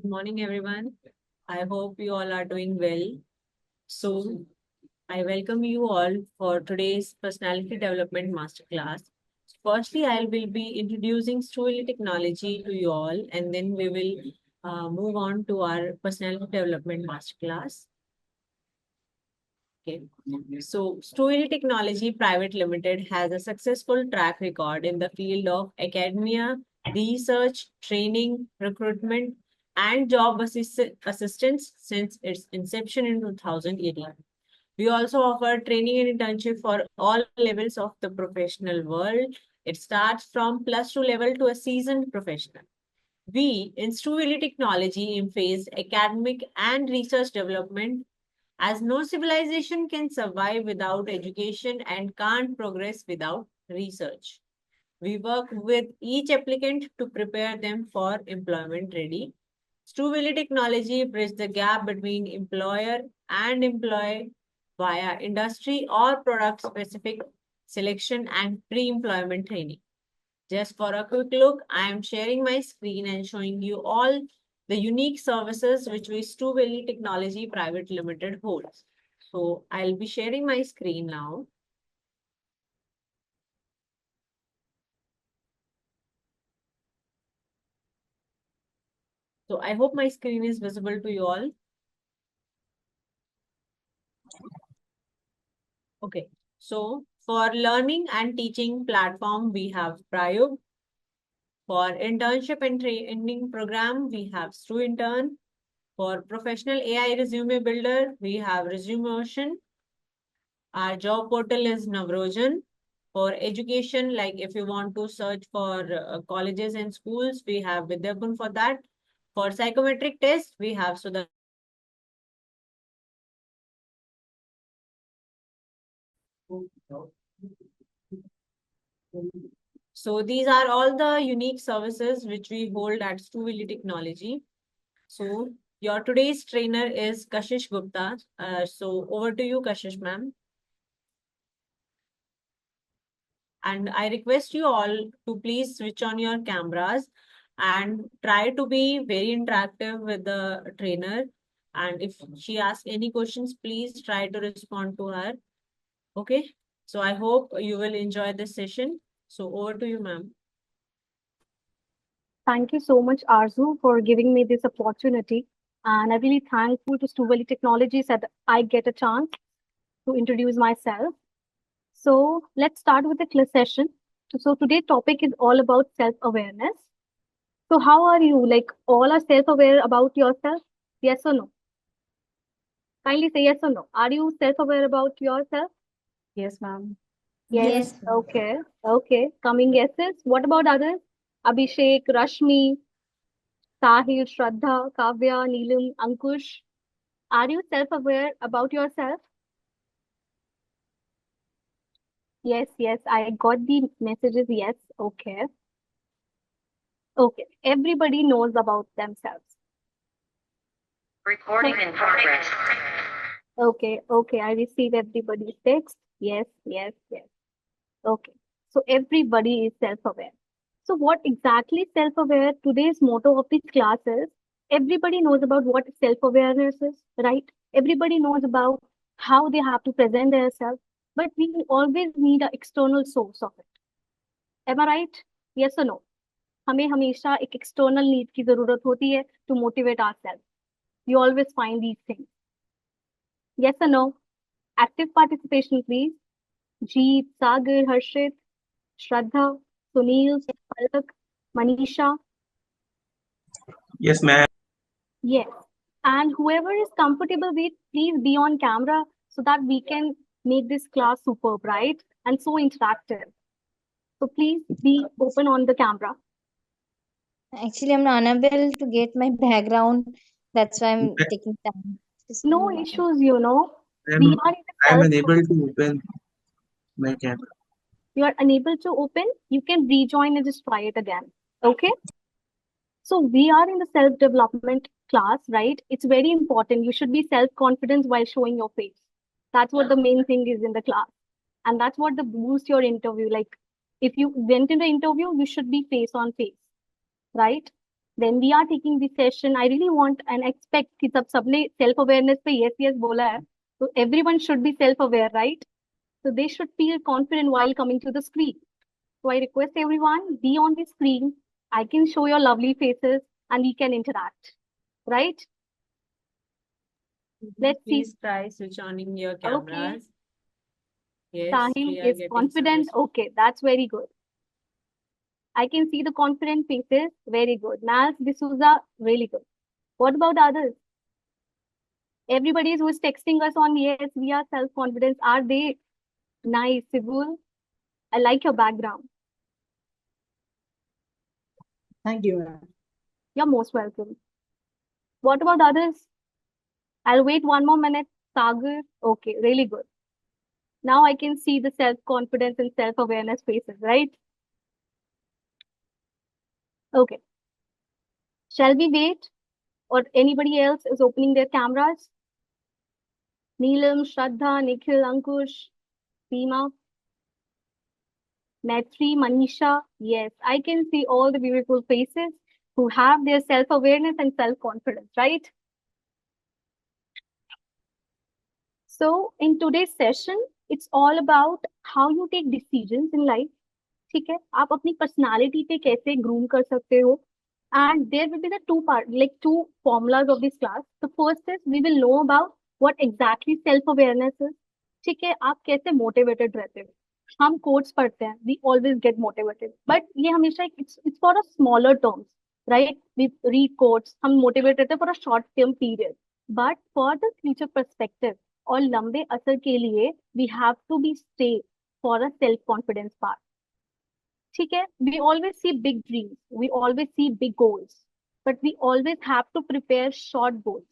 morning, everyone. I hope you all are doing well. So, I welcome you all for today's Personality Development Masterclass. Firstly, I will be introducing story technology to you all, and then we will move on to our Personality Development Masterclass. Okay. So, Story Technology Private Limited has a successful track record in the field of academia, research, training, recruitment, and job assistance since its inception in 2018. We also offer training and internship for all levels of the professional world. It starts from plus two level to a seasoned professional. We in Stu Technology emphasized academic and research development as no civilization can survive without education and can't progress without research. We work with each applicant to prepare them for employment ready. Stu Technology bridges the gap between employer and employee via industry or product specific selection and pre-employment training. Just for a quick look, I am sharing my screen and showing you all the unique services which Stu Technology Private Limited holds. So I'll be sharing my screen now. So I hope my screen is visible to you all. Okay. So for learning and teaching platform, we have Prayug. For internship and training program, we have Stu Intern. For professional AI resume builder, we have Resume Ocean. Our job portal is Navrojan. For education, like if you want to search for colleges and schools, we have Vidyapun for that. For psychometric test, we have Sudha. So these are all the unique services which we hold at Stu Technology. So your today's trainer is Kashish Gupta. So over to you, Kashish ma'am. And I request you all to please switch on your cameras and try to be very interactive with the trainer. And if she asks any questions, please try to respond to her. Okay. So I hope you will enjoy this session. So over to you, ma'am. Thank you so much, Arzu, for giving me this opportunity. And I'm really thankful to Stuveli Technologies that I get a chance to introduce myself. So let's start with the session. So today's topic is all about self-awareness. So how are you? Like all are self-aware about yourself? Yes or no? Kindly say yes or no. Are you self-aware about yourself? Yes, ma'am. Yes. Yes. Okay. Okay. Coming guesses. What about others? Abhishek, Rashmi, Sahil, Shraddha, Kavya, Neelam, Ankush. Are you self-aware about yourself? Yes, yes. I got the messages. Yes. Okay. Okay. Everybody knows about themselves. Recording in progress. Okay. Okay. I receive everybody's text. Yes, yes, yes. Okay. So everybody is self-aware. So what exactly self-aware? Today's motto of this class is everybody knows about what self-awareness is, right? Everybody knows about how they have to present themselves, but we always need an external source of it. Am I right? Yes or no? हमें हमेशा एक external need की जरूरत होती है to motivate ourselves. We always find these things. Yes or no? Active participation, please. Jeet, Sagar, Harshit, Shraddha, Sunil, Palak, Manisha. Yes, ma'am. Yes. And whoever is comfortable with, please be on camera so that we can make this class superb, right? And so interactive. So please be open on the camera. Actually, I'm unable to get my background. That's why I'm taking time. No issues, you know. I'm, We are in the I'm self. unable to open my camera. You are unable to open, you can rejoin and just try it again. Okay. So we are in the self-development class, right? It's very important. You should be self-confident while showing your face. That's what the main thing is in the class. And that's what the boost your interview. Like if you went in the interview, you should be face on face, right? When we are taking this session, I really want and expect कि सबने self awareness पे yes बोला है, so everyone should be self aware, right? So they should feel confident while coming to the screen. So I request everyone, be on the screen. I can show your lovely faces and we can interact, right? Let's see. Please try switch on your Okay. cameras. Yes, Sahil we are is getting confident. some Okay, that's very good. I can see the confident faces. Very good. Nals D'Souza, really good. What about others? Everybody who is texting us on yes, we are self-confident. Are they nice? Sibul, I like your background. Thank you, ma'am. You're most welcome. What about others? I'll wait one more minute. Sagar, okay, really good. Now I can see the self-confidence and self-awareness faces, right? Okay. Shall we wait? Or anybody else is opening their cameras? Neelam, Shraddha, Nikhil, Ankush, Seema, Maitri, Manisha. Yes, I can see all the beautiful faces who have their self-awareness and self-confidence, right? So in today's session, it's all about how you take decisions in life. ठीक है, आप अपनी personality पे कैसे groom कर सकते हो. And there will be the two formulas of this class. The first is we will know about what exactly self awareness is. ठीक है, आप कैसे मोटिवेटेड रहते हो. हम कोट्स पढ़ते हैं, we always get motivated, but ये हमेशा it's for a smaller terms, right? We read quotes, हम motivated रहते हैं for a short term period, but for the future perspective और लंबे असर के लिए we have to be stay for a self confidence part. ठीक है, we always see big dreams, we always see big goals, but we always have to prepare short goals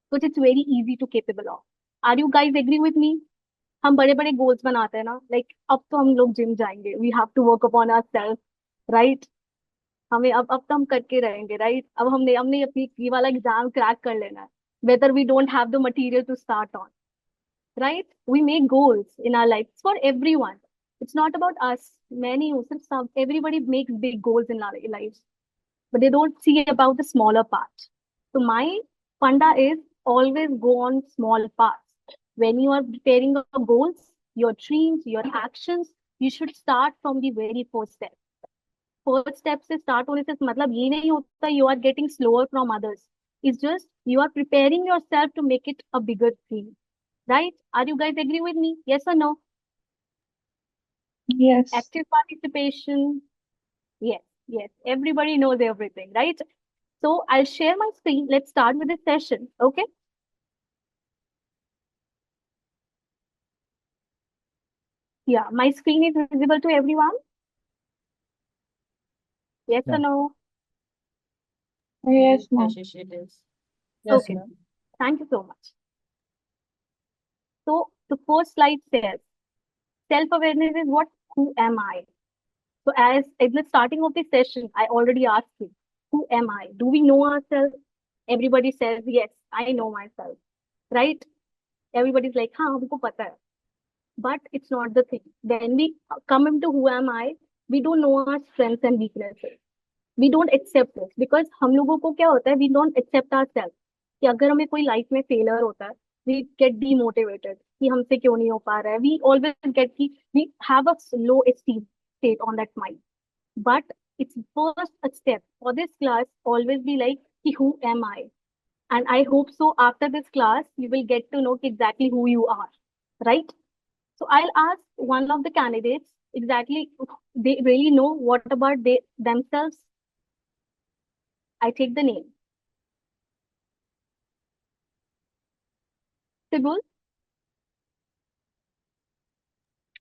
which it's very easy to capable of. Are you guys agree with me? हम बड़े बड़े goals बनाते हैं ना, like अब तो हम लोग जिम जाएंगे, we have to work upon our self, right? हमें अब तो हम करके रहेंगे, राइट? अब हमने हमने अपनी ये वाला एग्जाम क्रैक कर लेना है, whether we don't have the material to start on, right? We make goals in our life. It's for everyone. It's not about us. Many, some, everybody makes big goals in our lives, but they don't see about the smaller part. So my funda is always go on small parts. When you are preparing your goals, your dreams, your actions, you should start from the very first step. First step से start होने से मतलब ये नहीं होता you are getting slower from others. It's just you are preparing yourself to make it a bigger thing. Right? Are you guys agree with me? Yes or no? Yes. Active participation. Yes, yes. Everybody knows everything, right? So I'll share my screen. Let's start with the session. Okay. Yeah, my screen is visible to everyone. Yes Yeah. or no? Yes, ma'am. Kashish, it is. Yes, Okay. ma'am. Thank you so much. So the first slide says self-awareness is what? Who am I? So as at the starting of the session, I already asked you, who am I? Do we know ourselves? Everybody says, yes, I know myself, right? Everybody's like, हाँ हमको पता है. But it's not the thing. Then we come into who am I, we don't know our strengths and weaknesses. We don't accept this because हम लोगों को क्या होता है, we don't accept ourselves. कि अगर हमें कोई लाइफ में फेलियर होता है, we get demotivated कि हमसे क्यों नहीं हो पा रहा है. We always get कि we have a low esteem state on that mind. But it's first a step for this class always be like कि who am I? And I hope so after this class you will get to know exactly who you are, right? So I'll ask one of the candidates exactly they really know what about they themselves. I take the name. Sibul,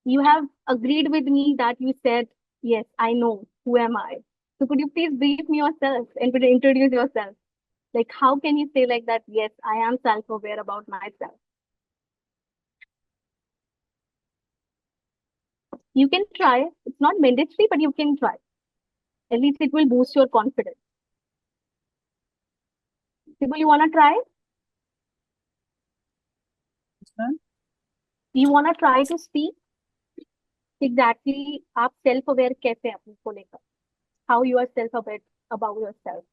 you have agreed with me that you said, yes, I know who am I. So could you please brief me yourself and introduce yourself? Like, how can you say like that? Yes, I am self-aware about myself. You can try. It's not mandatory, but you can try. At least it will boost your confidence. People, you wanna try? Yes, ma'am. You wanna try to speak exactly आप self-aware कैसे हैं अपने को लेकर? How you are self-aware about yourself?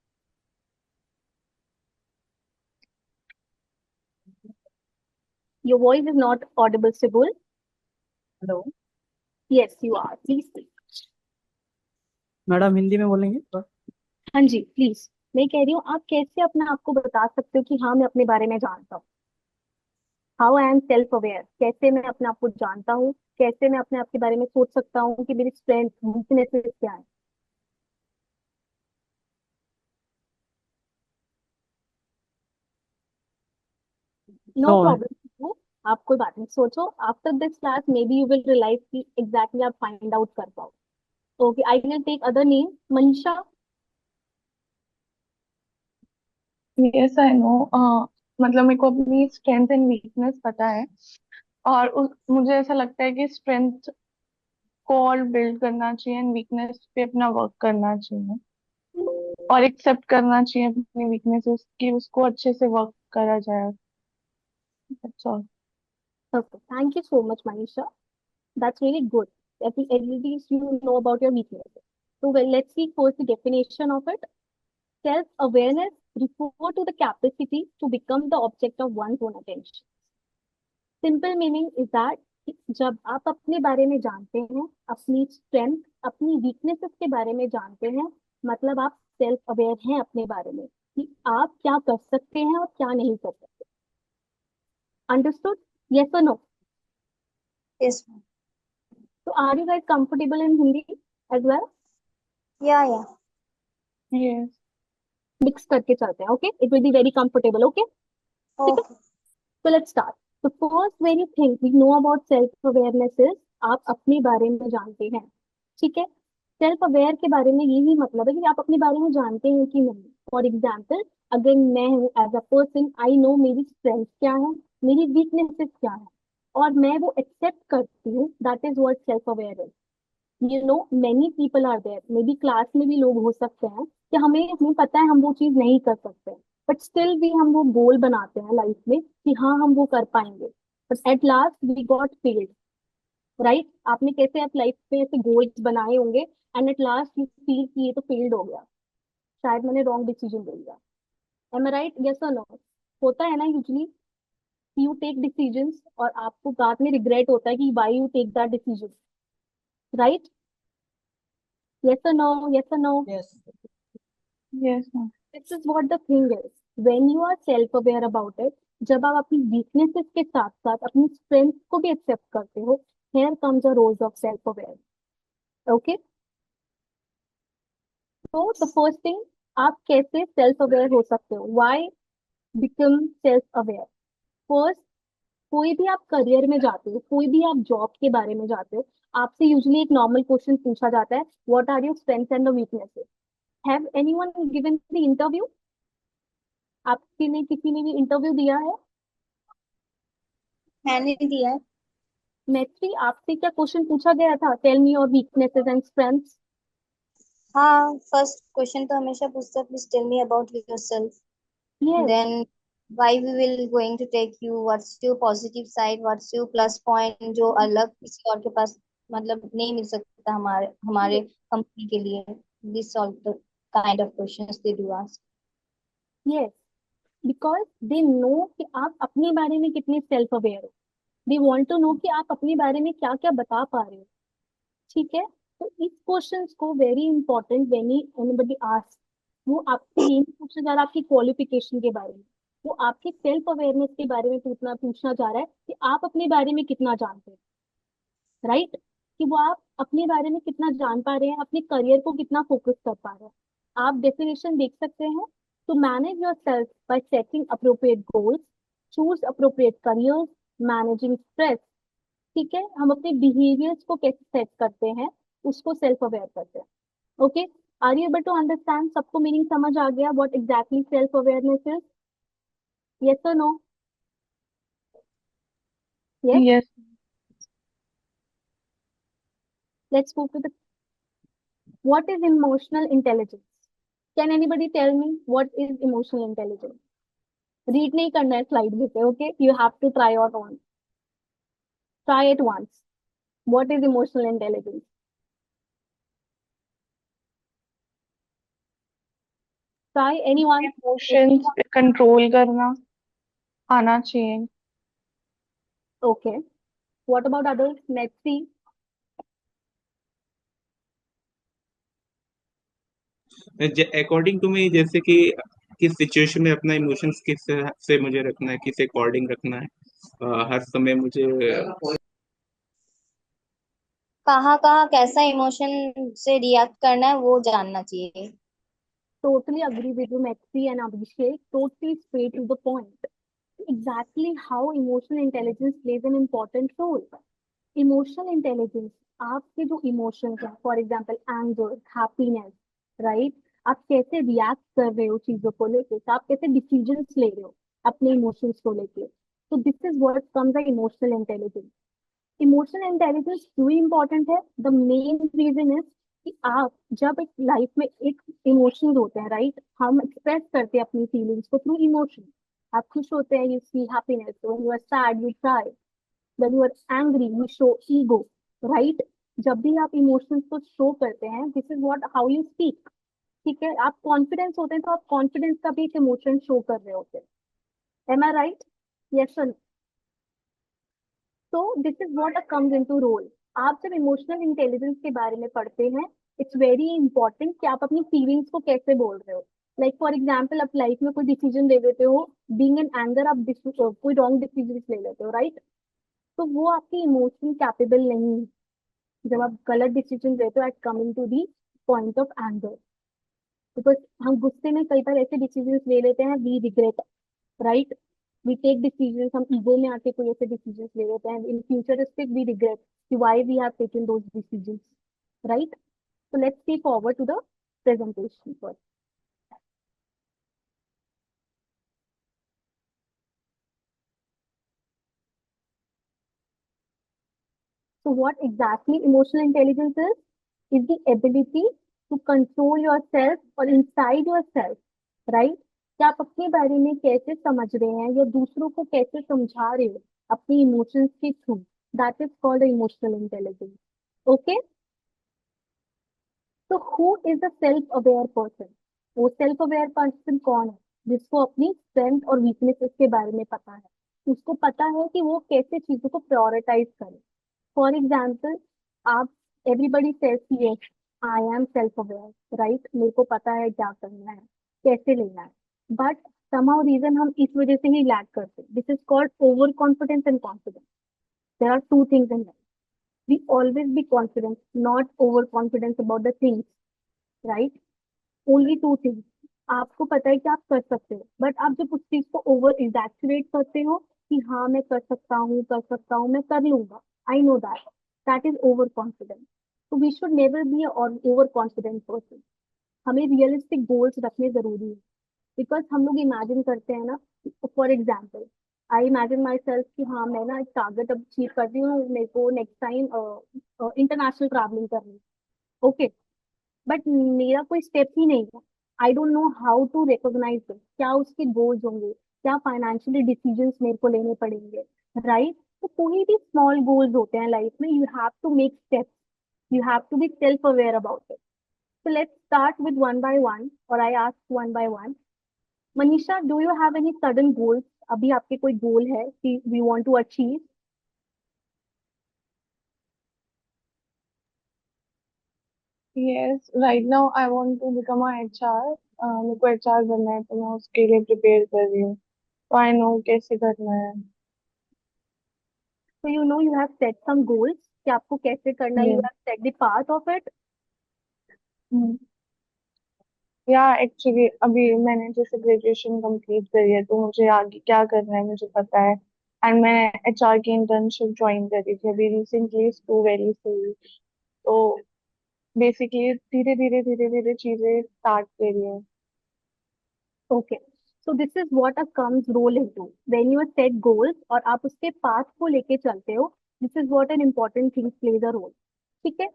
Your voice is not audible, Sibul. Hello Yes, you are. Please speak. Madam Hindi में बोलेंगे तो? हाँ जी, प्लीज। मैं कह रही हूँ, आप कैसे अपने आप को बता सकते हो कि हाँ मैं अपने बारे में जानता हूँ? How I am self aware, कैसे मैं अपने आप को जानता हूँ, कैसे मैं अपने आप के बारे में सोच सकता हूँ कि मेरी स्ट्रेंथ वीकनेसेस क्या है? नो नो है। प्रॉब्लम। आप कोई बात नहीं सोचो, after this class may be you will realize कि एग्जैक्टली आप फाइंड आउट कर पाओ। Okay, I will take other name, Manisha. Yes I know. मतलब मेरे को अपनी स्ट्रेंथ एंड वीकनेस पता है। और मुझे ऐसा लगता है कि स्ट्रेंथ को और बिल्ड करना चाहिए एंड वीकनेस पे अपना वर्क करना चाहिए और एक्सेप्ट करना चाहिए अपनी वीकनेसेस की, उसको अच्छे से वर्क करा जाए। That's all. Okay, thank you so much, Manisha. That's really good. At least you know about your weaknesses. So, well, let's see first the definition of it. Self-awareness refers to the capacity to become the object of one's own attention. Simple meaning is that जब आप अपने बारे में जानते हैं, अपनी strength, अपनी weaknesses के बारे में जानते हैं, मतलब आप सेल्फ अवेयर हैं अपने बारे में कि आप क्या कर सकते हैं और क्या नहीं कर सकते। अंडरस्टूड? यस और no? Yes, ma'am. So are you guys comfortable in Hindi as well? Yeah. Yes. Mix करके चलते हैं, okay? It will be very comfortable, okay? ठीक है, Okay. so let's start. The first very thing we know about self awareness is आप अपने बारे में जानते हैं। ठीक है, सेल्फ अवेयर के बारे में यही मतलब है कि आप अपने बारे में जानते हैं कि नहीं। फॉर एग्जाम्पल, अगर मैं हूँ as a person, I know मेरी स्ट्रेंथ क्या है, मेरी वीकनेसेस क्या है, और मैं वो एक्सेप्ट करती हूँ, that is what self aware is. You know, many people are there, may be class में भी लोग हो सकते हैं कि हमें पता है हम वो चीज नहीं कर सकते, बट स्टिल भी हम वो गोल बनाते हैं लाइफ में कि हाँ हम वो कर पाएंगे, but at last we got failed. Right? आपने कैसे आप लाइफ में ऐसे गोल्स बनाए होंगे and at last you feel कि ये तो फेल्ड हो गया, शायद मैंने रॉन्ग डिसीजन ले लिया। M I right? यस और नो? होता है ना यूजली, यू टेक डिसीजंस और आपको बाद में रिग्रेट होता है कि why you take that decision. Right? Yes और नो? यस और no? Yes. Yes ma'am. This is what the thing is. When you are self-aware about it, जब आप अपनी weaknesses के साथ साथ अपनी strengths को भी accept करते हो, here comes a role of self-aware. Okay? So the first thing, आप कैसे self-aware हो सकते हो? Why become self-aware? First, कोई भी आप करियर में जाते हो, कोई भी आप जॉब के बारे में जाते हो, आपसे यूजुअली एक नॉर्मल क्वेश्चन पूछा जाता है, what are your strengths and the weaknesses? Have anyone given the interview? आपके लिए किसी ने भी इंटरव्यू दिया है? मैंने दिया है। मैत्री, आपसे क्या क्वेश्चन पूछा गया था? Tell me your weaknesses and strengths. हाँ, फर्स्ट क्वेश्चन तो हमेशा पूछता है, please tell me about yourself. Yes, Then why we will going to take you, what's your positive side, what's your plus point जो अलग किसी और के पास मतलब नहीं मिल सकता हमारे हमारे कंपनी के लिए। This all the kind of questions they do ask. Yes, because they know कि आप अपने बारे में कितने सेल्फ अवेयर हो। दे वांट टू नो कि आप अपने बारे में क्या क्या बता पा रहे हो। ठीक है, तो इस क्वेश्चंस को very important when anybody ask, वो आपसे ये नहीं पूछना चाह रहा आपकी क्वालिफिकेशन के बारे में, वो आपके सेल्फ अवेयरनेस के बारे में पूछना पूछना चाह रहा है कि आप अपने बारे में कितना जानते हैं। राइट? कि वो आप अपने बारे में कितना जान पा रहे हैं, अपने करियर को कितना फोकस कर पा रहे हैं। आप डेफिनेशन देख सकते हैं, to manage your self by setting appropriate goals, choose appropriate careers, managing stress. ठीक है, हम अपने बिहेवियर्स को कैसे सेट करते हैं, उसको सेल्फ अवेयर करते हैं। Okay, are you able to understand? सबको मीनिंग समझ आ गया what exactly self awareness is? Yes और no? Yes, yes. Let's move to the what is emotional intelligence. Can anybody tell me what is emotional intelligence? Read नहीं करना है slide में से, okay? You have to try out on, try it once. What is emotional intelligence? Try anyone? Emotions पे control करना आना चाहिए। Okay. What about others? Let's see. According to me, जैसे कि किस सिचुएशन में अपना इमोशंस किस से मुझे रखना है, किस अकॉर्डिंग रखना है, हर समय मुझे कहाँ कहाँ कैसा इमोशन से रिएक्ट करना है वो जानना चाहिए। Totally agree with you, Maxi and Abhishek. Totally straight to the point. Exactly how emotional intelligence plays an important role. Emotional intelligence, आपके जो इमोशंस हैं, for example anger, happiness, right, आप कैसे रिएक्ट कर रहे हो चीजों को लेके, तो आप कैसे डिसीजंस ले रहे हो अपने इमोशंस को लेके, तो this is what comes the emotional intelligence. Emotional intelligence क्यों इंपॉर्टेंट है? द मेन रीजन इज कि आप जब एक लाइफ में एक इमोशंस होते हैं, राइट, हम एक्सप्रेस करते हैं अपनी फीलिंग्स को थ्रू इमोशन। आप खुश होते हैं, you see happiness, when you are sad you cry, when you are angry you show ego, right? जब भी आप इमोशंस को शो करते हैं, this is what how you speak. ठीक है, आप कॉन्फिडेंस होते हैं तो आप कॉन्फिडेंस का भी एक इमोशन शो कर रहे होते हैं। Am I right? Yes sir. तो this is what comes into role. आप जब इमोशनल इंटेलिजेंस के बारे में पढ़ते हैं, इट्स वेरी इंपॉर्टेंट कि आप अपनी फीलिंग्स को कैसे बोल रहे हो। लाइक फॉर एग्जाम्पल, आप लाइफ में कोई डिसीजन ले लेते हो, बीइंग इन एंगर आप कोई रॉन्ग डिसीजन ले लेते हो, राइट? तो वो आपकी इमोशन कैपेबल नहीं है जब आप गलत डिसीजन लेते हो at coming to the point of anger. Because हम गुस्से में कई बार ऐसे डिसीजन ले लेते हैं, we regret, right, we take decision, हम ईगो में आके कोई ऐसे डिसीजन ले लेते हैं, इन फ्यूचरिस्टिक वी रिग्रेट कि why we have taken those decision, right? So let's see forward to the presentation first. So what exactly emotional intelligence is the ability to control yourself or inside yourself, right? कि आप अपने बारे में कैसे समझ रहे हैं या दूसरों को कैसे समझा रहे हो अपनी इमोशंस के through, that is called emotional intelligence. Okay, तो who is the self aware person? वो सेल्फ अवेयर पर्सन कौन है? जिसको अपनी स्ट्रेंथ और वीकनेसेस के बारे में पता है, उसको पता है कि वो कैसे चीजों को प्रायोरिटाइज करे। फॉर एग्जाम्पल, आप, everybody sells yes I am self aware, right, मेरे को पता है क्या करना है, कैसे लेना है, बट somehow रीजन हम इस वजह से ही लैक करते हैं, this is called over confidence and confidence. There are two things in life, we always be confident, not over confidence about the things, right? Only two things. आपको पता है कि आप कर सकते हो, बट आप जब उस चीज को ओवर एग्जैक्चुएट करते हो कि हाँ मैं कर सकता हूँ, मैं कर लूंगा, I know that, that is over confidence. तो we should never be over confident person. हमें रियलिस्टिक गोल्स रखने जरूरी है, बिकॉज हम लोग इमेजिन करते हैं ना, for example, I imagine my self कि हाँ मैं ना एक टारगेट अब अचीव कर रही हूँ, मेरे को नेक्स्ट टाइम इंटरनेशनल ट्रैवलिंग करनी है, ओके, बट मेरा कोई स्टेप ही नहीं है, I don't know how to recognize क्या उसके गोल्स होंगे, क्या फाइनेंशियली डिसीजंस मेरे को लेने पड़ेंगे, राइट? तो कोई भी स्मॉल गोल्स होते हैं लाइफ में, you have to make steps, you have to be self aware about it. So let's start with one by one, or I ask one by one. Manisha, do you have any sudden goals? अभी आपके कोई गोल है कि we want to achieve? Yes, right now I want to become a HR. मेरे को HR बनना है, तो मैं उसके लिए प्रिपेयर कर रही हूँ, तो आई नो कैसे करना है। So you know you have set some goals कि आपको कैसे करना है, you yes, have set the path of it. या एक्चुअली अभी मैंने जैसे ग्रेजुएशन कंप्लीट करी है, तो मुझे आगे क्या करना है मुझे पता है। एंड मैं एचआर की इंटर्नशिप ज्वाइन करी थी अभी रिसेंटली, टू वेरी सही। तो बेसिकली धीरे धीरे चीजें स्टार्ट करी है। Okay. So this is what a comes role into. When you set goals और आप उसके path को लेके चलते हो, this is what an important thing plays a role. ठीक है?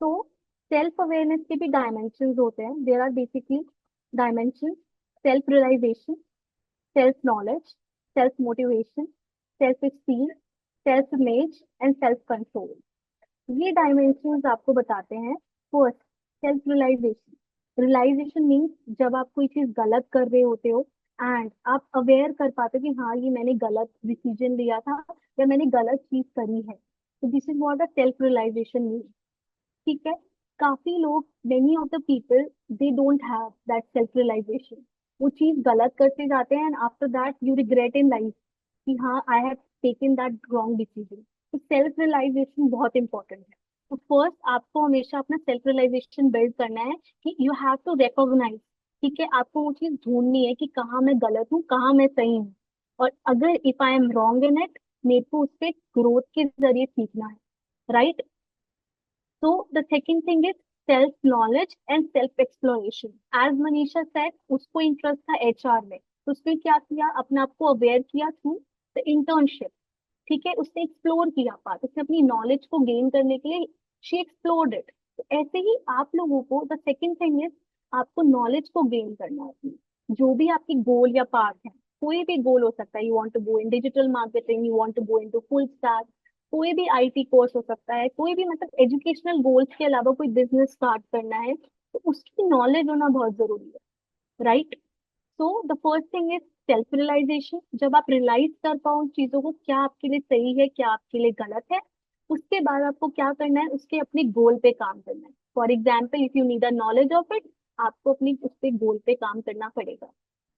तो सेल्फ अवेयरनेस के भी डायमेंशंस होते हैं, there are basically dimension: self realization, self knowledge, self motivation, self esteem, self image and self control. ये डायमेंशंस आपको बताते हैं। First, self realization. Realization means जब आप कोई चीज गलत कर रहे होते हो एंड आप अवेयर कर पाते हो कि हाँ ये मैंने गलत डिसीजन लिया था या मैंने गलत चीज करी है। तो this is what a self realization mean. ठीक है। काफी लोग, many of the people, they don't have that self realization. वो चीज गलत करते जाते हैं and after that you regret in life कि हाँ I have taken that wrong decision. तो सेल्फ रियलाइजेशन बहुत इंपॉर्टेंट है। तो फर्स्ट आपको हमेशा अपना सेल्फ रियलाइजेशन बिल्ड करना है कि यू हैव टू रिकॉग्नाइज। ठीक है, आपको वो चीज ढूंढनी है कि कहाँ मैं गलत हूँ, कहाँ मैं सही हूँ। और अगर if I am wrong in it, मेरे को उससे ग्रोथ के जरिए सीखना है। Right. So the second thing is self knowledge and self exploration. As Manisha said, उसको इंटरेस्ट था एचआर में, तो उसने क्या किया, अपने आप को अवेयर किया थ्रू द इंटर्नशिप। ठीक है, उसने एक्सप्लोर किया पार्ट, उसने अपनी नॉलेज को गेन करने के लिए शी एक्सप्लोर्ड इट। तो ऐसे ही आप लोगों को द सेकंड थिंग इज आपको नॉलेज को गेन करना है अपनी। जो भी आपकी गोल या पार्ट है, कोई भी गोल हो सकता है, you want to go in digital marketing, you want to go into full stack, कोई भी आईटी कोर्स हो सकता है, कोई भी मतलब एजुकेशनल गोल्स के अलावा कोई बिजनेस स्टार्ट करना है, तो उसकी नॉलेज होना बहुत जरूरी है। Right. So the first thing is self realization. जब आप रियलाइज कर पाओ उन चीजों को, क्या आपके लिए सही है, क्या आपके लिए गलत है, उसके बाद आपको क्या करना है, उसके अपने गोल पे काम करना है। For example if you need a knowledge of it, आपको अपनी उसके गोल पे काम करना पड़ेगा।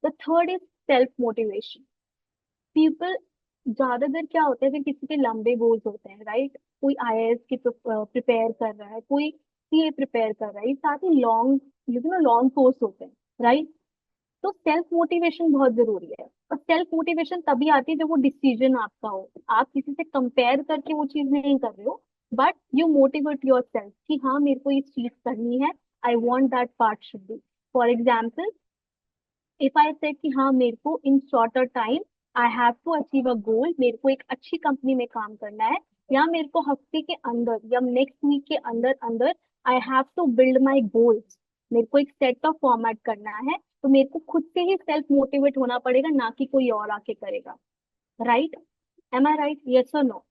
The third is self motivation. People, ज्यादातर क्या होता है कि किसी के लंबे गोल्स होते हैं, राइट। कोई आईएएस की प्रिपेयर कर रहा है, कोई सीए प्रिपेयर कर रहा है, ये साथ ही लॉन्ग, लॉन्ग कोर्स होते हैं, राइट। तो सेल्फ मोटिवेशन बहुत जरूरी है। और सेल्फ मोटिवेशन तभी आती है जब वो डिसीजन आपका हो, आप किसी से कंपेयर करके वो चीज नहीं कर रहे हो, but you motivate your self कि हाँ मेरे को ये चीज करनी है, I want that part should be. For example if I say कि हाँ मेरे को in shorter time I have to achieve a goal, मेरे को एक अच्छी कंपनी में काम करना है, या मेरे को हफ्ते के अंदर या नेक्स्ट वीक के अंदर अंदर I have to build my goals, मेरे को एक सेट ऑफ फॉर्मेट करना है, तो मेरे को खुद से ही सेल्फ मोटिवेट होना पड़ेगा, ना कि कोई और आके करेगा। Right. Am I right, yes और नो?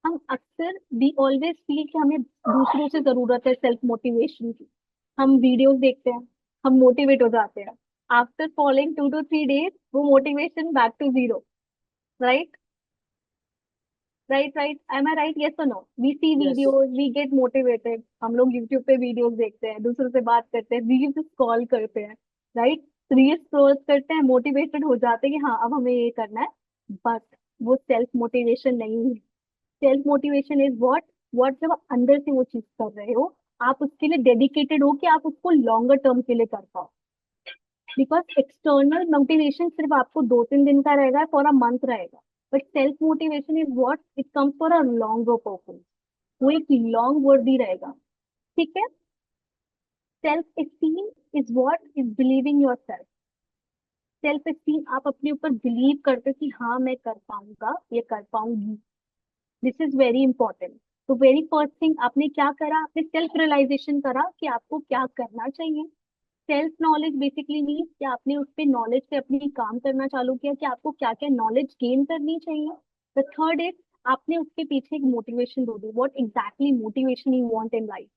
हम अक्सर वी ऑलवेज फील कि हमें दूसरों से जरूरत है सेल्फ मोटिवेशन की। हम वीडियोस देखते हैं, हम मोटिवेट हो जाते हैं, आफ्टर फॉलोइंग 2 to 3 days वो motivation back to zero. Right. Right right, am I right, yes और no? We see Yes. Videos, we get motivated, हम लोग यूट्यूब पे वीडियोस देखते हैं, दूसरों से बात करते हैं, रील्स स्क्रॉल करते हैं। राइट। रील्स स्क्रॉल करते हैं, मोटिवेटेड हो जाते हैं कि हाँ अब हमें ये करना है, बट वो सेल्फ मोटिवेशन नहीं है। सेल्फ मोटिवेशन इज व्हाट जब आप अंदर से वो चीज कर रहे हो, आप उसके लिए डेडिकेटेड हो कि आप उसको लॉन्गर टर्म के लिए कर पाओ। बिकॉज एक्सटर्नल मोटिवेशन सिर्फ आपको 2-3 दिन का रहेगा, फॉर अ मंथ रहेगा, but self motivation is what it comes for a longer purpose. वो एक लॉन्ग वर्दी रहेगा। ठीक है। Self esteem is what is believing your self. Self esteem, आप अपने ऊपर बिलीव करते हो कि हाँ मैं कर पाऊंगा, ये कर पाऊंगी। This is very important. तो वेरी फर्स्ट थिंग आपने क्या करा, आपने सेल्फ रियलाइजेशन करा कि आपको क्या करना चाहिए। सेल्फ नॉलेज बेसिकली मीन्स कि आपने उस पे नॉलेज पे अपनी काम करना चालू किया कि आपको क्या क्या नॉलेज गेन करनी चाहिए। द थर्ड इज आपने उसके पीछे एक मोटिवेशन ढूंढी, what exactly motivation you want in life.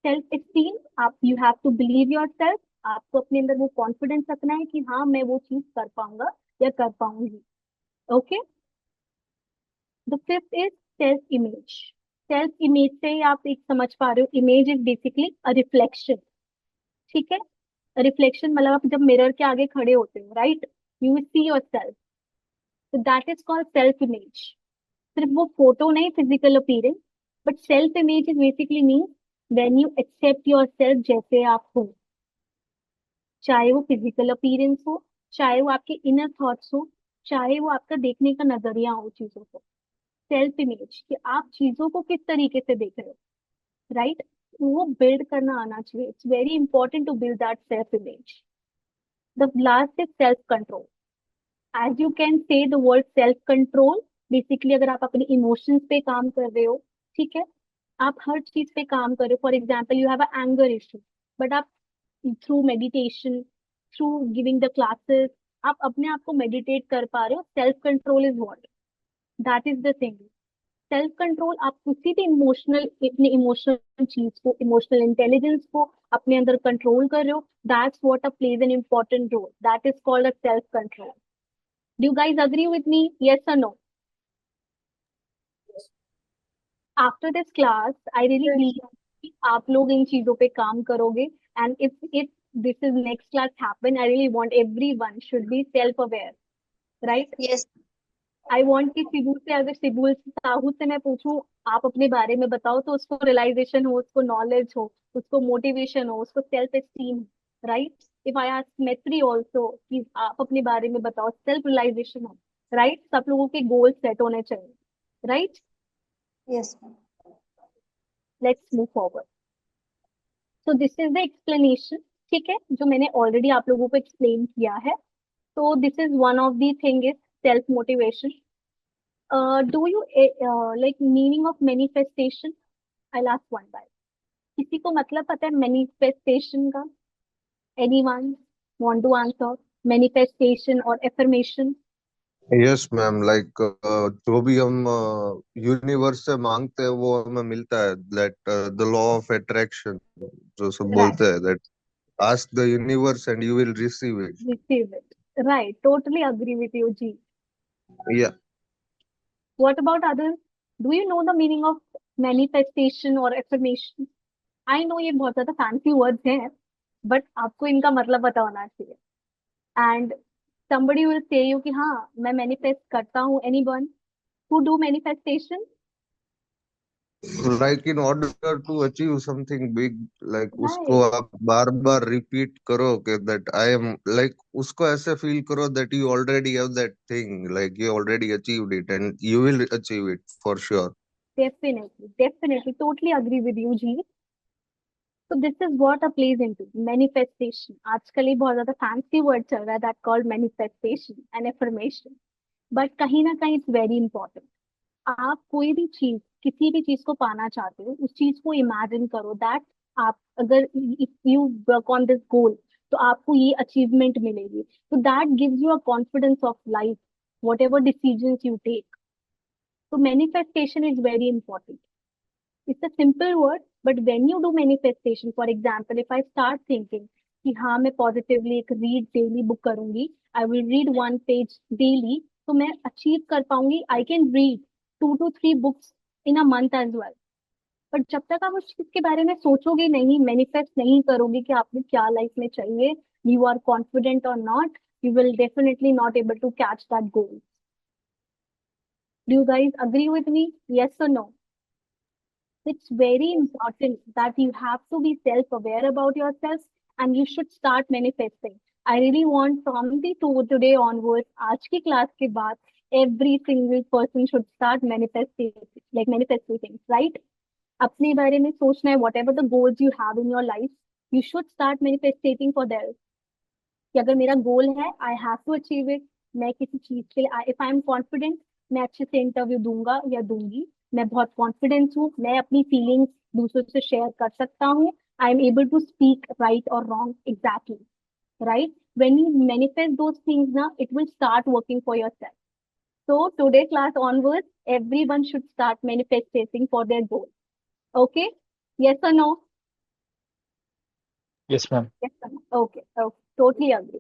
Self esteem, आप you have to believe your self, आपको अपने अंदर वो कॉन्फिडेंस रखना है कि हाँ मैं वो चीज कर पाऊंगा या कर पाऊंगी। Okay. The fifth is self image. Self image से ही आप एक समझ पा रहे हो, image is basically a reflection. ठीक है। रिफ्लेक्शन मतलब आप जब मिरर के आगे खड़े होते हो, right, you will see your self, तो that is called self image. सिर्फ वो फोटो नहीं, physical appearance, but self image is basically means when you accept your self जैसे आप हो, चाहे वो फिजिकल अपीयरेंस हो, चाहे वो आपके इनर थॉट्स हो, चाहे वो आपका देखने का नजरिया हो चीजों को। सेल्फ इमेज कि आप चीजों को किस तरीके से देख रहे हो, राइट, वो बिल्ड करना आना चाहिए। It's very important to build that self image. The last is self control. As you can say the word self control, basically अगर आप अपने इमोशंस पे काम कर रहे हो, ठीक है, आप हर चीज पे काम कर रहे हो, for example you have a anger issue, but आप through meditation, through giving the classes, आप अपने आप को मेडिटेट कर पा रहे हो। Self control is what, that is the thing. Self control, आप किसी भी इमोशनल, अपने इमोशनल चीज को, इमोशनल इंटेलिजेंस को अपने अंदर कंट्रोल कर रहे हो, that's what a plays an important role, that is called a self control. Do you guys agree with me, yes or no? After this class I really Yes. Believe कि आप लोग इन चीजों पे काम करोगे. And if this is next class happen, I really want everyone should be self aware, right? Yes I want कि सिबू से, अगर सिबू साहू से मैं पूछूं आप अपने बारे में बताओ, तो उसको रियलाइजेशन हो, उसको नॉलेज हो, उसको मोटिवेशन हो, उसको self esteem, right? If I ask मैत्री ऑल्सो कि आप अपने बारे में बताओ, सेल्फ रियलाइजेशन हो, राइट? सब लोगों के गोल सेट होने चाहिए, right? Yes let's move forward. So this is the explanation, ठीक है, जो मैंने ऑलरेडी आप लोगों को एक्सप्लेन किया है. तो this is one of the thing is self motivation. Do you like meaning of manifestation? I last one by, किसी को मतलब पता है मैनिफेस्टेशन का? Anyone want to answer manifestation और एफर्मेशन? यस मैम, लाइक जो भी हम यूनिवर्स से मांगते हैं वो हमें मिलता है, that the law of attraction जो सब राइट, बोलते हैं, that ask the universe and you will receive it. Receive it, right, totally agree with you जी. या what about others? Do you know the meaning of manifestation और affirmation? I know ये बहुत ज्यादा फैंसी वर्ड्स हैं, but आपको इनका मतलब पता होना चाहिए. And somebody will say you कि हाँ मैं मैनिफेस्ट करता हूँ. Anyone who do manifestation? Like in order to achieve something big, like उसको Right. आप बार बार रिपीट करो कि दैट आई एम, लाइक उसको ऐसे फील करो that you already have that thing, like you already achieved it and you will achieve it for sure. Definitely totally agree with you जी. So this is what a plays into manifestation. आजकल ये बहुत ज्यादा fancy word चल रहा है, that called manifestation and affirmation. But कहीं ना कहीं it's very important. आप कोई भी चीज, किसी भी चीज को पाना चाहते हो, उस चीज को इमेजिन करो दैट आप अगर if you work on this goal, तो आपको ये अचीवमेंट मिलेगी. तो that gives you a confidence of life, whatever decision you take. तो manifestation is very important. It's a simple word, but when you do manifestation, for example if I start thinking कि हाँ मैं positively एक read daily book करूंगी, I will read 1 page daily, तो मैं achieve कर पाऊंगी. I can read 2 to 3 books in a month as well. But जब तक आप उस चीज के बारे में सोचोगे नहीं, मैनिफेस्ट नहीं करोगे कि आपको क्या लाइफ में चाहिए, यू आर कॉन्फिडेंट और not, you will definitely not able to catch that goal. Do you guys agree with me? Yes or no? It's very important that you have to be self-aware about yourself and you should start manifesting. I really want from the today onwards, आज की class के बाद, every single person should start manifesting, like manifesting things, right? अपने बारे में सोचना है, whatever the goals you have in your life, you should start manifesting for them. कि अगर मेरा गोल है, I have to achieve it. मैं किसी चीज के लिए, इफ आई एम कॉन्फिडेंट, मैं अच्छे से इंटरव्यू दूंगा या दूंगी. मैं बहुत कॉन्फिडेंस हूँ, मैं अपनी फीलिंग्स दूसरों से शेयर कर सकता हूँ. I am able to speak right और wrong exactly, right? when you manifest those things now, it will start working for yourself. So today class onwards, everyone should start manifesting for their goal. Okay? Yes or no? Yes, ma'am. Yes or no? Okay, okay, totally agree.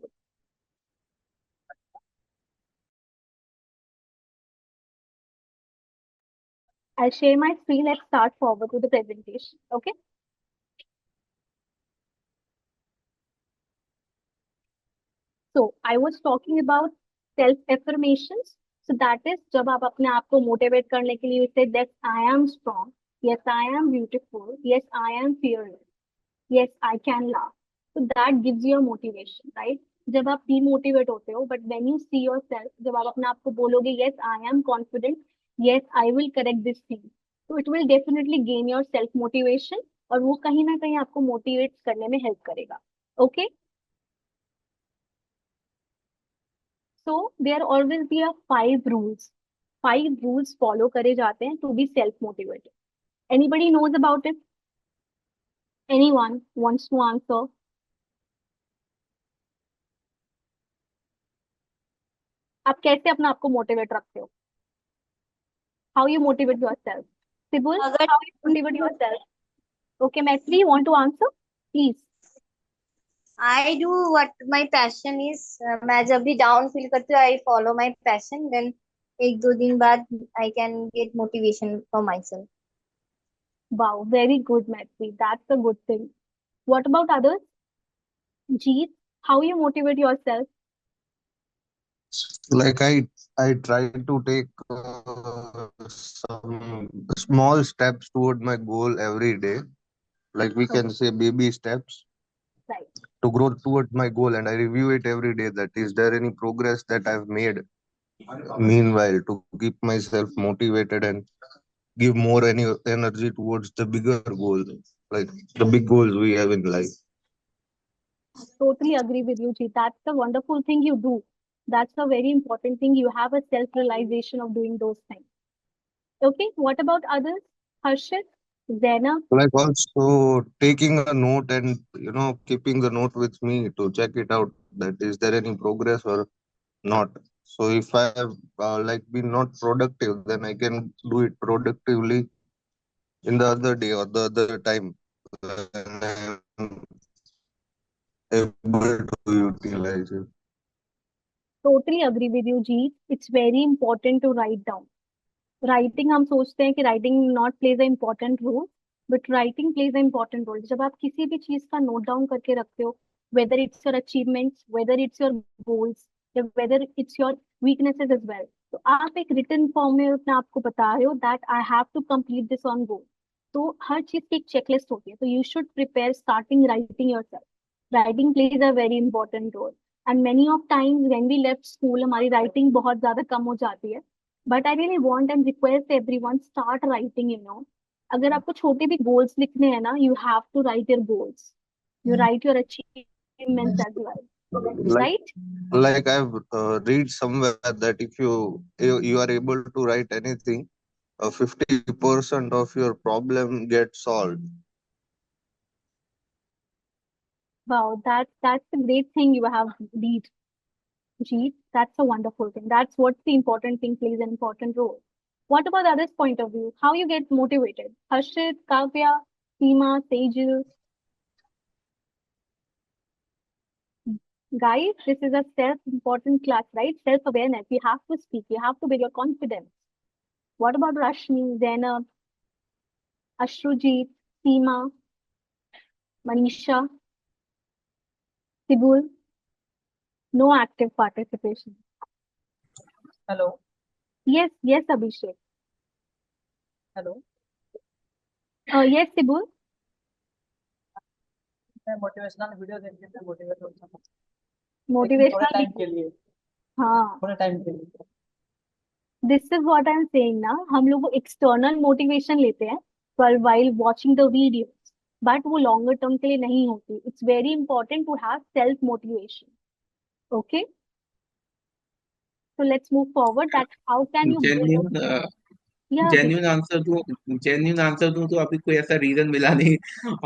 I'll share my screen. Let's start forward with the presentation. Okay. So I was talking about self affirmations. So that is जब आप अपने आप को motivate करने के लिए say that I am strong. Yes, I am beautiful. Yes, I am fearless. Yes, I can laugh. So that gives you a motivation, right? जब आप demotivate होते हो, but when you see yourself, जब आप अपने आप को बोलोगे yes, I am confident. Yes, I will correct this thing. So it will definitely gain your self motivation और वो कहीं ना कहीं आपको motivate करने में help करेगा. Okay? So there always be a 5 rules. 5 rules follow करे जाते हैं to be self motivated. Anybody knows about it? Anyone wants to answer? आप कैसे अपने आप को मोटिवेट रखते हो? How you motivate yourself? Sibul, अगर how you motivate yourself? Okay, Maitri, you want to answer? Please. I do what my passion is. मैं जब भी डाउन फील करती हूँ, I follow my passion. Then एक दो दिन बाद I can get motivation for myself. Wow, very good, Matthew. That's a good thing. What about others? Jeet, how you motivate yourself? Like I try to take some small steps toward my goal every day. Like we Okay, can say baby steps right. to grow towards my goal, and I review it every day. That is there any progress that I've made meanwhile to keep myself motivated and give more energy towards the bigger goals, like the big goals we have in life. Totally agree with you, Jeet. That's the wonderful thing you do. That's a very important thing. You have a self-realization of doing those things. Okay, what about others? Harshit, Zainab, Like also taking a note and keeping the note with me to check it out, that is there any progress or not. So if I have like been not productive, then I can do it productively in the other day or the other time when I'm able to utilize it. totally agree with you, Jeet. It's very important to write down. Writing हम सोचते हैं कि writing not plays a important role, but writing plays a important role. जब आप किसी भी चीज का नोट डाउन करके रखते हो, whether it's your achievements, whether it's your goals, या whether it's your weaknesses as well, तो आप एक रिटन फॉर्म में अपने आप को बता रहे हो that I have to complete this on goal. तो हर चीज की एक चेकलिस्ट होती है, तो you should prepare starting writing yourself. Writing plays a very important role, and many of times when we left school हमारी राइटिंग बहुत ज्यादा कम हो जाती है। But I really want and request everyone start writing, अगर आपको छोटे भी गोल्स लिखने हैं ना, you have to right your goals, you write your achievements as well, like right? like I've read somewhere that if you are able to write anything, 50% of your problem gets solved. Wow, that's a great thing you have read, Jeet. That's a wonderful thing. That's what the important thing plays an important role. What about others' point of view? How you get motivated? Harshit, Kavya, Seema, Tejil, guys, this is a self-important class, right? Self-awareness. You have to speak. You have to build your confidence. What about Rashmi, Zainab, Ashrujit, Seema, Manisha, Sibul? No active participation. Hello. Yes, yes, Abhishek. Hello. Yes, Sibul. मैं motivational video देख के मैं motivate होता हूँ, लेकिन थोड़े Motivational. Time के लिए, हाँ, थोड़े टाइम के लिए। this is what I'm saying ना, हम लोग एक्सटर्नल मोटिवेशन लेते हैं while watching the videos, but वो longer term के लिए नहीं होती. It's very important to have self motivation. Okay, so let's move forward. That how can you build genuine a, yeah, genuine answer दूं, genuine answer दूं तो अभी कोई ऐसा रीजन मिला नहीं,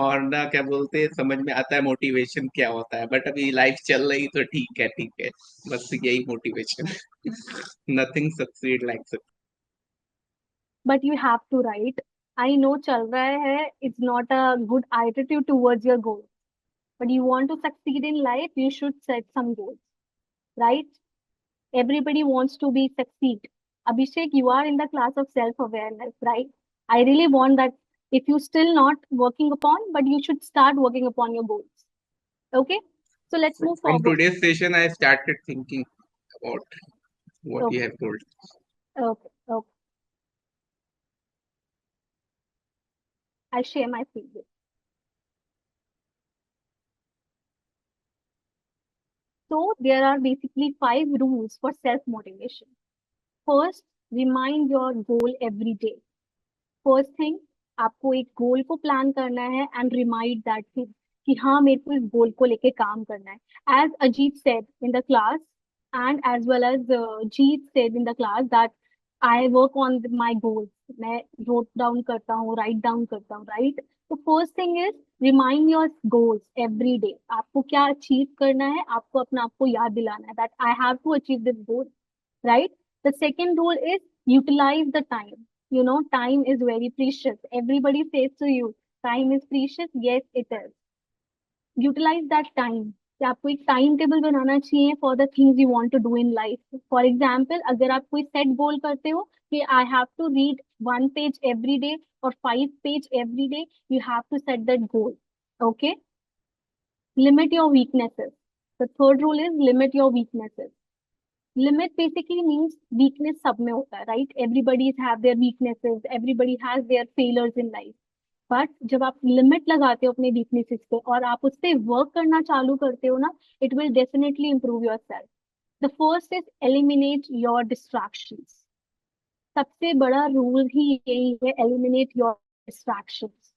और ना क्या बोलते हैं समझ में आता है मोटिवेशन क्या होता है, बट अभी लाइफ चल रही तो ठीक है, ठीक है, बस यही motivation. Nothing succeed like. but you have to write. I know चल रहा है, it's not a good attitude towards your goal, but you want to succeed in life, you should set some goals, right? Everybody wants to be succeed. Abhishek, you are in the class of self-awareness, right? I really want that if you still not working upon, but you should start working upon your goals. Okay? So let's move From forward. today's session, I started thinking about what you Okay, have told. okay, okay. I share my feedback. So there are basically 5 rules for self-motivation. First, remind your goal every day. First thing, आपको एक गोल को plan करना है and remind that thing कि हाँ मेरे को इस गोल को लेके काम करना है। As Ajit said in the class and as well as Jeet said in the class that I work on my goals, मैं नोट डाउन करता हूँ, राइट डाउन करता हूँ, राइट? तो first thing is remind your goals every day. आपको क्या achieve करना है, आपको अपना आपको याद दिलाना है that I have to achieve this goal, right? The second rule is utilize the time. Time is very precious. Everybody says to you, time is precious. Yes, it is. Utilise that time, कि आपको एक time table बनाना चाहिए for the things you want to do in life. For example, अगर आप कोई set goal करते हो कि I have to read 1 page every day और 5 page every day, you have to set that goal. Okay, limit your weaknesses. The third rule is limit your weaknesses. Limit basically means weakness सब में होता है, right? Everybody have their weaknesses, everybody has their failures in life. But जब आप limit लगाते हो अपने weaknesses पे और आप उस पर वर्क करना चालू करते हो ना, it will definitely improve your self. The first is eliminate your distractions. सबसे बड़ा रूल ही यही है, eliminate your distractions.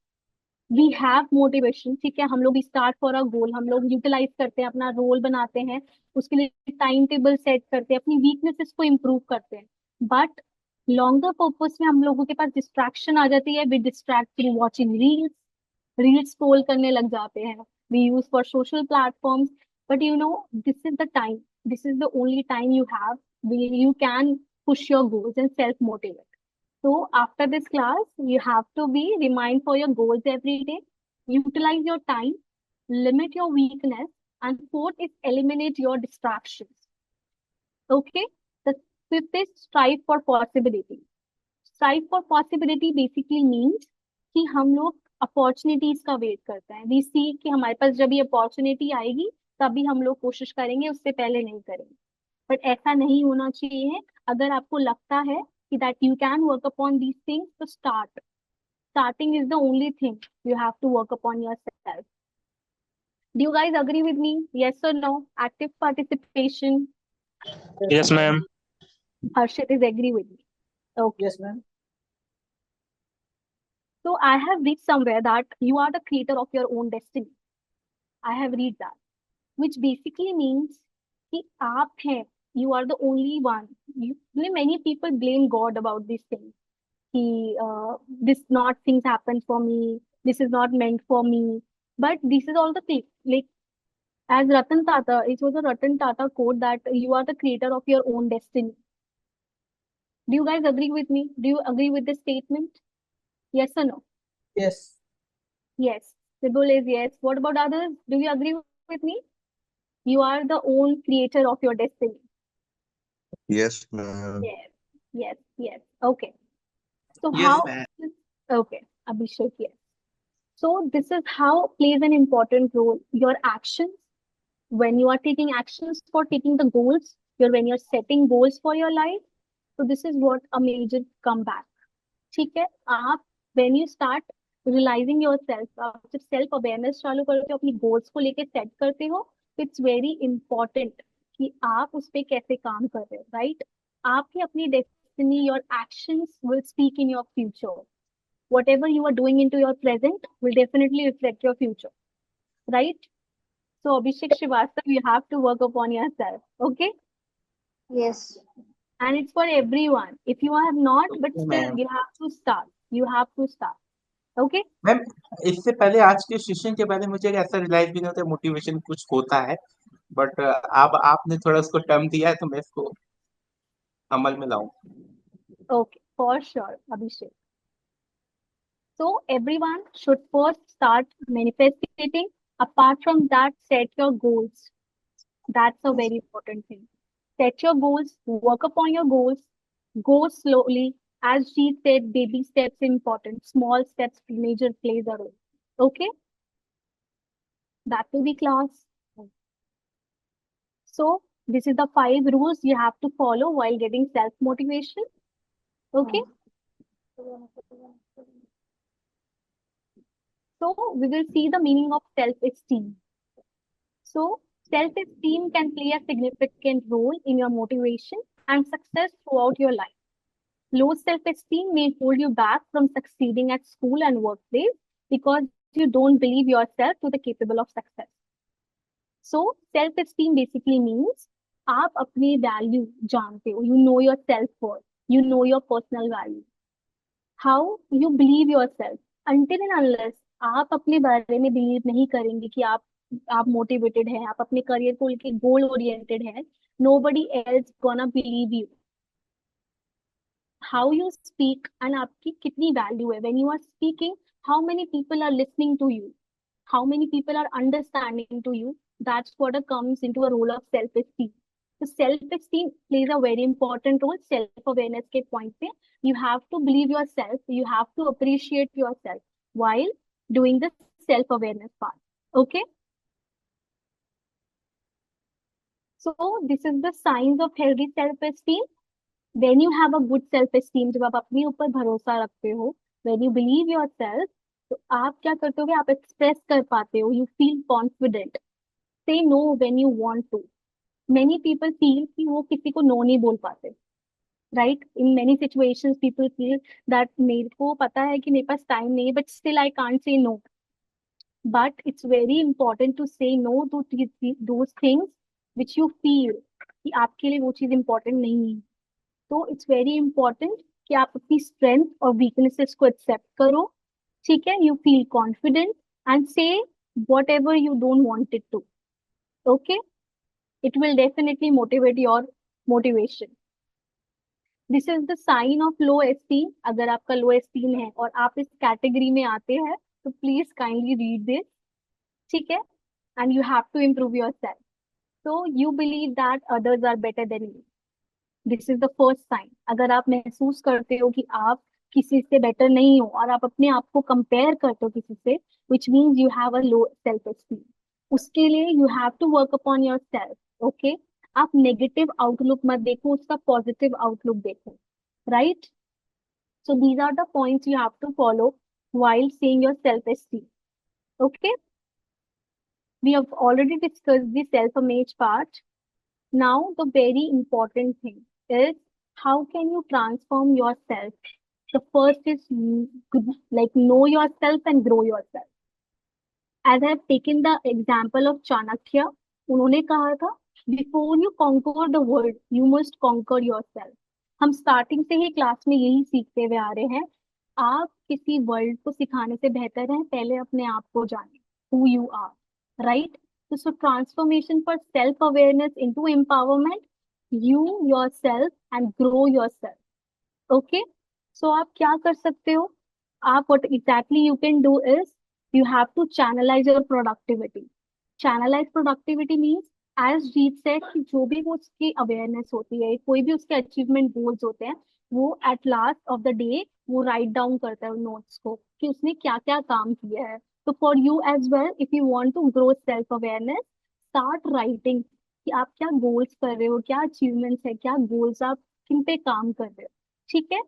We have motivation, ठीक है, हम लोग स्टार्ट फॉर अ गोल, हम लोग यूटिलाइज करते हैं, अपना रोल बनाते हैं, उसके लिए टाइम टेबल सेट करते हैं, अपनी वीकनेसेस को इम्प्रूव करते हैं। बट लॉन्गर पर्पस में हम लोगों के पास डिस्ट्रैक्शन आ जाती है। We distract through watching reels, reels scroll करने लग जाते हैं, we use for social platforms. But you know, this is the time, this is the only time you have, you can push your goals and self motivate. So after this class, you have to be remind for your goals every day, utilize your time, limit your weakness, and fourth is eliminate your distractions. Okay. The fifth is strive for possibility. Strive for possibility basically means कि हम लोग opportunities का wait करते हैं। We सी कि हमारे पास जब ये अपॉर्चुनिटी आएगी तभी हम लोग कोशिश करेंगे, उससे पहले नहीं करेंगे। बट ऐसा नहीं होना चाहिए। अगर आपको लगता है कि that you can work upon these things, तो start. Starting is the only thing you have to work upon yourself. Do you guys agree with me? Yes or no? Active participation. Yes, ma'am. Harshit is agree with me. Okay. Yes, ma'am. So I have read somewhere that you are the creator of your own destiny. I have read that, which basically means कि आप हैं, you are the only one. Many people blame God about these things. This not things happen for me, this is not meant for me. But this is all the thing, like as Ratan Tata, it was a Ratan Tata quote that you are the creator of your own destiny. Do you guys agree with me? Do you agree with this statement? Yes or no? Yes. Yes. Sibul is yes. What about others? Do you agree with me? You are the own creator of your destiny. Yes, ma'am. Yes. Yes. Yes. Okay. So Yes, how? ma'am. Okay, Abhishek, yes. So this is how plays an important role. Your actions, when you are taking actions for taking the goals, when you're setting goals for your life. So this is what a major comeback. ठीक है, आप when you start realizing yourself, आप जब self awareness चालू करते हो, अपनी goals को लेके set करते हो, तो it's very important कि आप उस पे कैसे काम कर रहे हो, right? आपकी अपनी destiny, your actions will speak in your future. Whatever you are doing into your present will definitely reflect your future, right? So Abhishek Srivastava, you have to work upon yourself, okay? Yes. And it's for everyone. If you have not, but Okay, still ma'am. you have to start. You have to start, okay? Ma'am, इससे पहले आज के session के बारे में मुझे ऐसा realise भी नहीं होता मोटिवेशन कुछ होता है, बट अब आपने थोड़ा उसको टर्म दिया है तो मैं इसको अमल में लाऊं। Okay, for sure, Abhishek. So everyone should first start manifesting. Apart from that, set your goals. That's a very important thing. Set your goals, work upon your goals, go slowly. As she said, baby steps important. Small steps major plays a role. Okay, that will be class. So this is the 5 rules you have to follow while getting self-motivation. Okay. So we will see the meaning of self-esteem. So self-esteem can play a significant role in your motivation and success throughout your life. Low self-esteem may hold you back from succeeding at school and workplace because you don't believe yourself to be capable of success. So self-esteem basically means आप अपनी value जानते हो, you know your self-worth, you know your personal value, how you believe yourself. Until and unless आप अपने बारे में believe नहीं करेंगे कि आप मोटिवेटेड हैं, आप अपने करियर को लेके गोल ओरिएंटेड हैं, nobody else gonna believe you. How you speak and आपकी कितनी वैल्यू है, when you are speaking, how many people are listening to you, how many people are understanding to you. That's what comes into a role of self-esteem. So self-esteem plays a very important role self-awareness के point पे. You have to believe yourself. You have to appreciate yourself while doing the self-awareness part. Okay. So this is the signs of healthy self-esteem. When you have a good self-esteem, जब आप अपने ऊपर भरोसा रखते हो, when you believe yourself, तो आप क्या करते हो? आप एक्सप्रेस कर पाते हो. You feel confident. Say no when you want to. Many people feel कि वो किसी को no नहीं बोल पाते. Right? In many situations, people feel that मेरे को पता है कि मेरे पास time नहीं है, but still I can't say no. But it's very important to say no to those things which you feel कि आपके लिए वो चीज important नहीं है. तो इट्स वेरी इंपॉर्टेंट कि आप अपनी स्ट्रेंथ और वीकनेसेस को एक्सेप्ट करो. ठीक है. You feel confident and say whatever you don't want it to. Okay. It will definitely motivate your motivation. This is the sign of low esteem. अगर आपका लो एस्टीम है और आप इस कैटेगरी में आते हैं तो प्लीज काइंडली रीड दिस. ठीक है. And you have to improve your self. So you believe that others are better than you. This is the first sign. अगर आप महसूस करते हो कि आप किसी से बेटर नहीं हो और आप अपने आप को कंपेयर करते हो किसी से, which means you have a low self esteem. उसके लिए you have to work upon your self. Okay. आप नेगेटिव आउटलुक मत देखो, उसका पॉजिटिव आउटलुक देखो. Right. So these are the points you have to follow while seeing your self-esteem. Okay. We have already discussed the self-image part. Now, the very important thing is how can you transform yourself? The first is like know yourself and grow yourself. As I have taken the example of Chanakya, उन्होंने कहा था before you conquer the world, you must conquer yourself. हम starting से ही class में यही सीखते हुए आ रहे हैं. आप किसी वर्ल्ड को सिखाने से बेहतर है पहले अपने आप को जाने. Who you are, right? So transformation for self-awareness into empowerment, you yourself and grow yourself. Okay. So आप क्या कर सकते हो? आप what exactly you can do is you have to channelize your productivity. Channelize productivity means as Jeet said कि जो भी वो उसकी अवेयरनेस होती है, कोई भी उसके अचीवमेंट गोल्स होते हैं, वो at last of the day वो राइट डाउन करता है नोट्स को कि उसने क्या क्या काम किया है. तो for you as well, if you want to grow self awareness, start writing कि आप क्या गोल्स कर रहे हो, क्या अचीवमेंट्स है, क्या गोल्स आप किन पे काम कर रहे हो. ठीक है.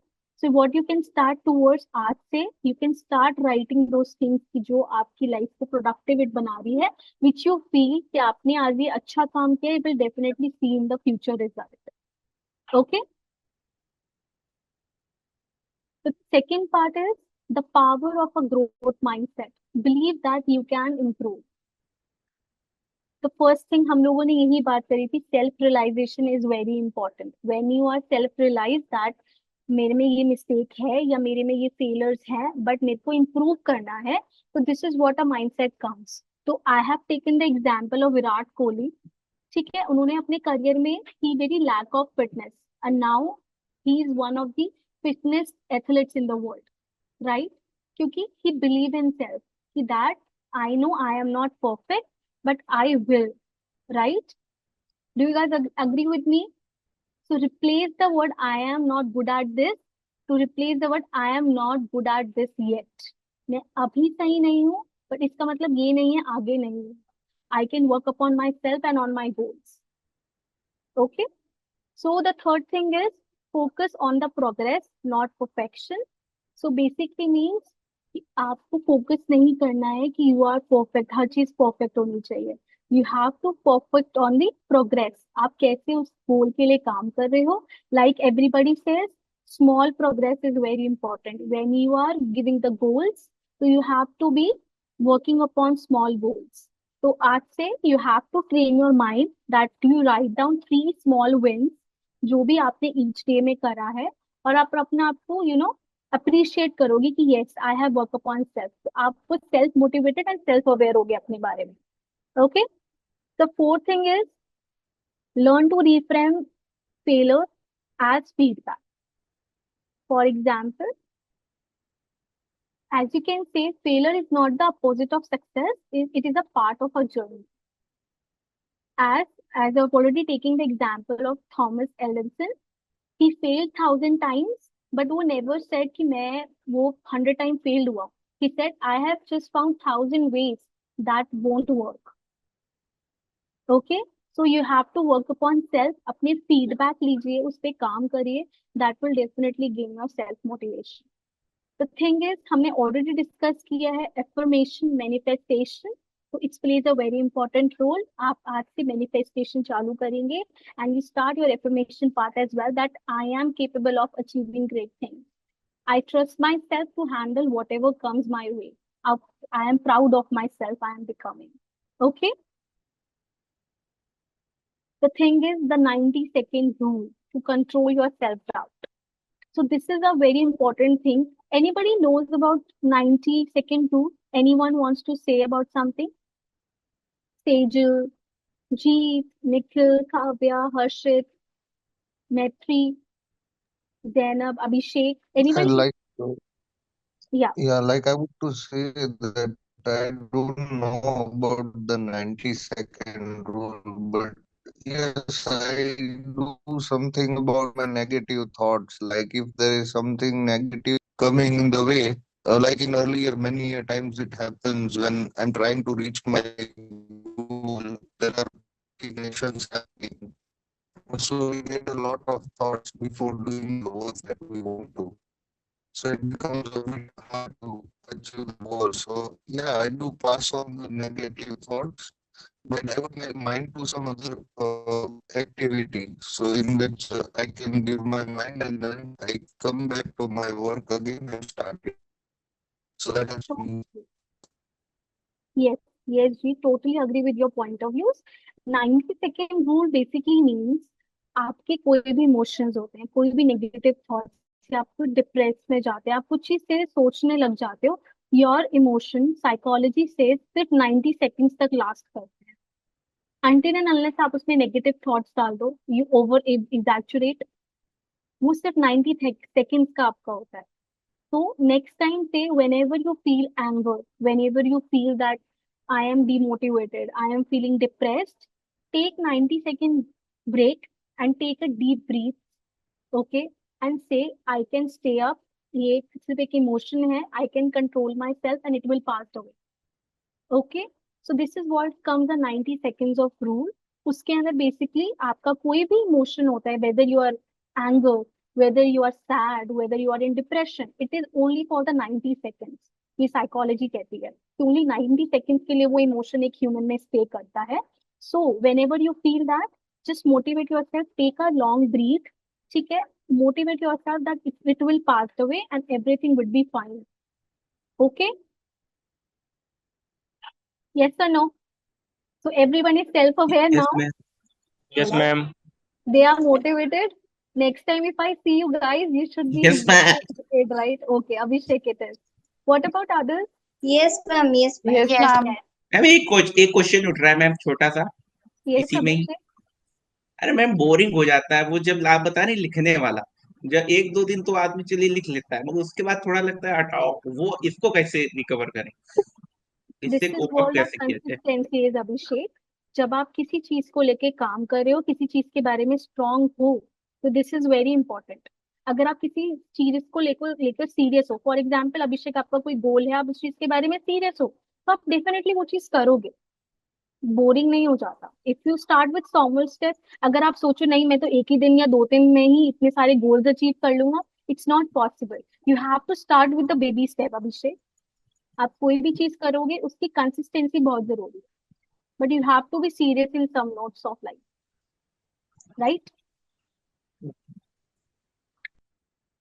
So what you can start towards आज से, you can start writing those things की जो आपकी लाइफ को प्रोडक्टिव बना रही है, विच यू फील कि आपने आज ये अच्छा काम किया, you will definitely see in the future result. Okay. The second part is the power of a growth mindset. Believe that you can improve. The first thing हम लोगों ने यही बात करी थी, self realisation is very important. When you are self realise that मेरे में ये मिस्टेक है या मेरे में ये फेलर्स है बट मेरे को इम्प्रूव करना है, तो this is what a mindset comes. तो I have taken the example of Virat Kohli. ठीक है. उन्होंने अपने करियर में ही very lack of fitness and now he is one of the fitness athletes in the world. Right. क्योंकि ही बिलीव इन सेल्फ कि that I know I am not perfect but I will. Right. Do you guys agree with me? So replace the word I am not good at this to replace the word I am not good at this yet. मैं अभी सही नहीं हूँ but इसका मतलब ये नहीं है आगे नहीं हूँ. I can work upon myself and on my goals. Okay. So the third thing is focus on the progress, not perfection. So basically means कि आपको फोकस नहीं करना है कि यू आर परफेक्ट, हर चीज परफेक्ट होनी चाहिए. You have to perfect on the progress. आप कैसे उस गोल के लिए काम कर रहे हो. Like everybody says small progress is very important. When you are giving the goals, तो you have to be working upon small goals. तो आज से you have to train your mind that you write down 3 small wins जो भी आपने each day में करा है, और आप अपने आप को अप्रिशिएट करोगे कि yes I have work upon self. तो आपको self motivated and self aware होगे अपने बारे में. Okay. The fourth thing is learn to reframe failure as feedback. For example, As you can say, failure is not the opposite of success. It is a part of a journey. As as I've already taken the example of Thomas Edison, he failed 1,000 times, but वो never said कि मैं वो 100 times failed हुआ. He said, I have just found 1,000 ways that won't work. Okay? So you have to work upon self. अपने feedback लीजिए, उस पे काम करिए. That will definitely gain your self motivation. The thing is, हमने already discuss किया है affirmation, manifestation. So it plays a very important role. आप आज से manifestation चालू करेंगे and you start your affirmation part as well, that I am capable of achieving great things. I trust myself to handle whatever comes my way. I am proud of myself I am becoming. Okay? The thing is the 90-second rule to control your self-doubt. So this is a very important thing. Anybody knows about 90-second rule? Anyone wants to say about something? Sejal, Jeet, Nikhil, Kavya, Harshit, Maitri, Zainab, Abhishek. I Anybody? like Yeah. like I would to say that I don't know about the 90-second rule, but yes, I do something about my negative thoughts. Like if there is something negative coming in the way, like in earlier many a times it happens when I'm trying to reach my goal, there are procrastinations happening. So we get a lot of thoughts before doing the work that we want to. So it becomes a bit hard to achieve the goal. So yeah, I do pass on the negative thoughts, but divert my mind to some other activity. So in which I can give my mind and then I come back to my work again and start it. So that helps me. Yes, yes, we totally agree with your point of views. 90-second rule basically means आपके कोई भी emotions होते हैं, कोई भी negative thoughts से आपको depress में जाते हैं, आप कुछ चीज से सोचने लग जाते हो, योर इमोशन साइकोलॉजी से सिर्फ 90 सेकंड्स तक लास्ट करते हैं. अनटिल एंड अनलेस आप उसमें नेगेटिव थॉट्स डाल दो, यू ओवर एग्जैचुरेट, वो सिर्फ 90 सेकंड्स का आपका होता है. So next time, say whenever you feel anger, whenever you feel that I am demotivated, I am feeling depressed, take 90-second break and take a deep breath, okay, and say I can stay up. ये सिर्फ एक emotion है. I can control myself and it will pass away. Okay, so this is what comes the 90 seconds of rule. उसके अंदर basically आपका कोई भी emotion होता है, whether you are anger, whether you are sad, whether you are in depression, it is only for the 90 seconds. ये psychology कहती है कि only 90 seconds के लिए वो इमोशन एक ह्यूमन में स्टे करता है. So whenever you feel that, just motivate yourself, take a long breath. ठीक है, motivate yourself that it will pass away and everything would be fine. Okay. Yes or no? So everyone is self-aware Yes, now. ma'am. Yes, ma'am. They are motivated. Next time, if I see you guys, you should be Yes, ma'am. motivated, right? Okay, Abhishek it is. What about others? Yes, ma'am. Yes, ma'am. Yes, Yes, ma'am. yes. Ma'am एक question उठ रहा है ma'am, छोटा सा Yes, इसी में ही. Abhishek. अरे ma'am boring हो जाता है वो जब आप बता रहे लिखने वाला. जब एक दो दिन तो आदमी चलिए लिख लेता है, मगर उसके बाद थोड़ा लगता है हटाओ, वो इसको कैसे रिकवर करें, This इससे is cope up what the कैसे किया जाए. consistency is, Abhishek. जब आप किसी चीज को लेके काम कर रहे हो, किसी चीज के बारे में स्ट्रांग हो, तो दिस इज वेरी इंपॉर्टेंट. अगर आप किसी चीज को लेकर सीरियस हो, फॉर एग्जाम्पल अभिषेक आपका कोई गोल है, आप उस चीज के बारे में सीरियस हो, तो आप डेफिनेटली वो चीज करोगे. बोरिंग नहीं हो जाता. If you start with small step, अगर आप सोचो नहीं मैं तो एक ही दिन या 2 दिन में ही इतने सारे गोल्स अचीव कर लूंगा, it's not possible. You have to start with the baby step. Abhishek, आप कोई भी चीज करोगे उसकी कंसिस्टेंसी बहुत जरूरी है, but you have to be serious in some notes of life, right?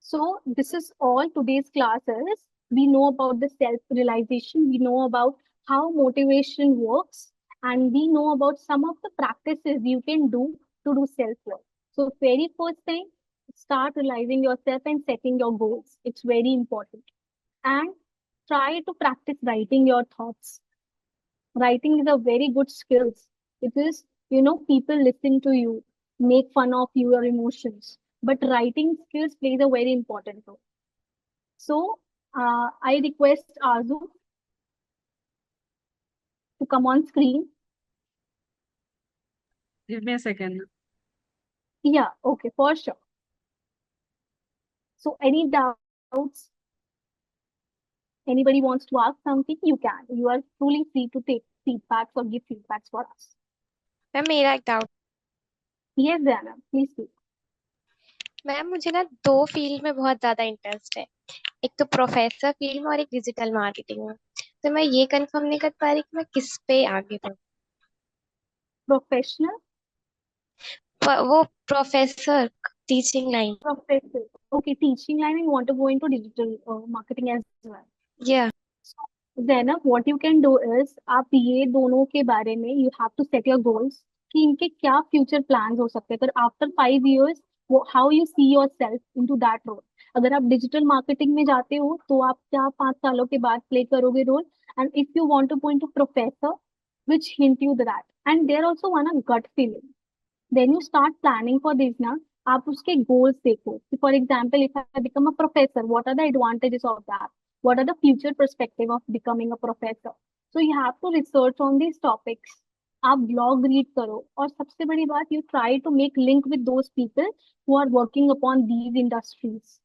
So this is all today's classes. We know about the self-realization. We know about how motivation works, and we know about some of the practices you can do to do self-work. So very first thing, start realizing yourself and setting your goals. It's very important. And try to practice writing your thoughts. Writing is a very good skill. It is, people listen to you, make fun of your emotions, but writing skills plays a very important role. So I request Arzu to come on screen. Give me a second. Yeah, okay, for sure. So any doubts? Anybody wants to ask something, you can. You are truly free to take feedbacks or give feedbacks for us. Ma'am मेरा एक doubt Yes, Zainab, please speak. Ma'am मुझे ना दो field में बहुत ज्यादा interest है एक तो प्रोफेसर फील्ड में और एक डिजिटल मार्केटिंग में तो मैं ये कंफर्म नहीं कर पा रही कि मैं किस पे आगे बढ़ूं Professional? वो professor teaching line Professor. Okay, teaching line and you want to go into digital marketing as well. या So, Zainab, what you can do is आप ये दोनों के बारे में you have to set your goals कि इनके क्या future plans हो सकते हैं. अगर after 5 years, how you see yourself into that role. अगर आप digital marketing में जाते हो तो आप क्या 5 सालों के बाद play करोगे role. And if you want to go into professor, which hint you that. And there also one a gut feeling. Then you start planning for this ना आप उसके goals देखो कि for example if I become a professor what are the advantages of that, what are the future perspective of becoming a professor, so you have to research on these topics. आप blog read करो और सबसे बड़ी बात you try to make link with those people who are working upon these industries.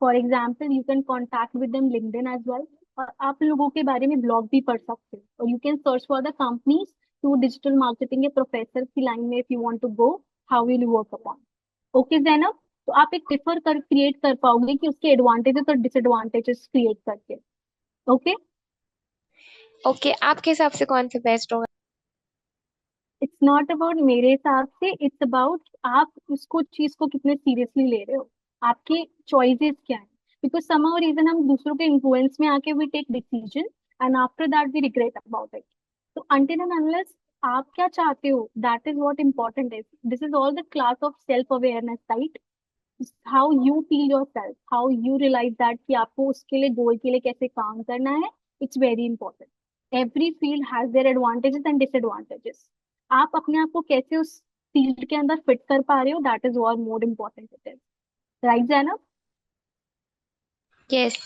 For example, you can contact with them LinkedIn as well. और आप लोगों के बारे में ब्लॉग भी पढ़ सकते हो और you can search for the companies to digital marketing या प्रोफेसर की लाइन में if you want to go how will you work upon. Okay Zainab, तो आप एक प्रेफर कर क्रिएट कर पाओगे कि उसके एडवांटेजेस और डिसएडवांटेजेस क्रिएट करके. ओके, ओके आपके हिसाब से कौन सा बेस्ट होगा इट्स नॉट अबाउट मेरे हिसाब से, इट्स अबाउट आप उसको चीज को कितने सीरियसली ले रहे हो, आपके चॉइसेस क्या है. बिकॉज somehow रीजन हम दूसरों के इन्फ्लुएंस में आके we take decision and after that we regret about it. तो until and unless आप क्या चाहते हो, that is what important is. This is all the class of self awareness, right. How you feel your self, how you realise that कि आपको उसके लिए गोल के लिए कैसे काम करना है. It's very important. Every field has their advantages and disadvantages. आप अपने आप को कैसे उस फील्ड के अंदर फिट कर पा रहे हो, that is what more important it is. Right Zainab? Yes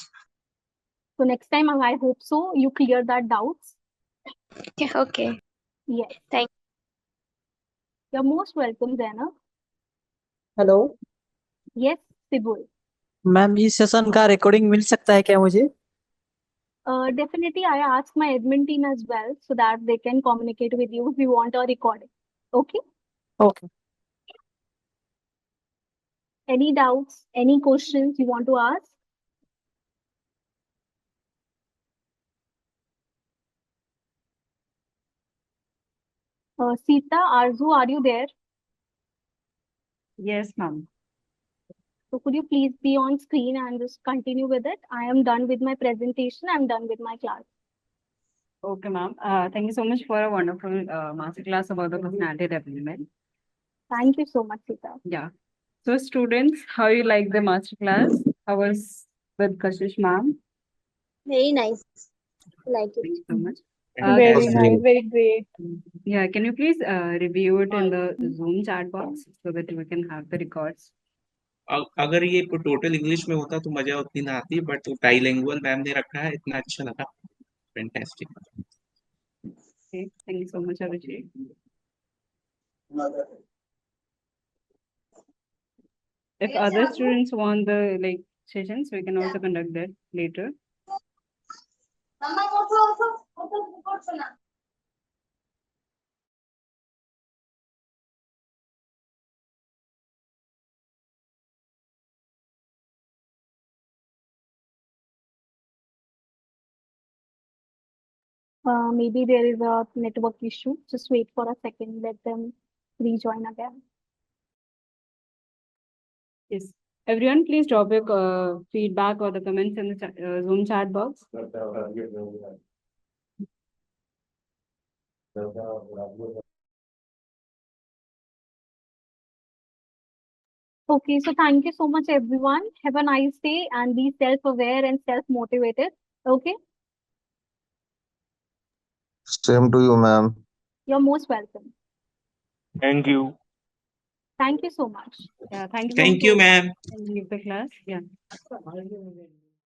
So next time I hope so you clear that doubts. Okay Yes, thank you're most welcome Zainab. Hello Yes, Sibul. Ma'am, इस session का recording मिल सकता है क्या मुझे? Definitely I asked my admin team as well so that they can communicate with you if you want a recording. Okay, okay. any doubts, any questions you want to ask? Sita, Arzu, are you there? Yes, ma'am. So could you please be on screen and just continue with it? I am done with my presentation. I'm done with my class. Okay, ma'am. Thank you so much for a wonderful masterclass about the personality development. Thank you so much, Sita. Yeah. So, students, how you like the masterclass? How was with Kashish, ma'am? Very nice. Like Thank it. you so much. Very was nice, great. very great. Yeah, can you please review it in the Zoom chat box so that we can have the records? अगर ये total English में होता तो मजा उतनी ना आती, but bilingual ma'am ने रखा है, इतना अच्छा लगा. Fantastic. Okay, thank you so much, Abhishek. If other students want the sessions, we can also conduct that later. Maybe there is a network issue. Just wait for a second. Let them rejoin again. Yes. Everyone, please drop your feedback or the comments in the Zoom chat box. Okay, so thank you so much, everyone. Have a nice day and be self-aware and self-motivated. Okay, Same to you, ma'am. you're most welcome. Thank you. Thank you so much. Yeah, thank you. Thank you, ma'am. And leave the class. Yeah.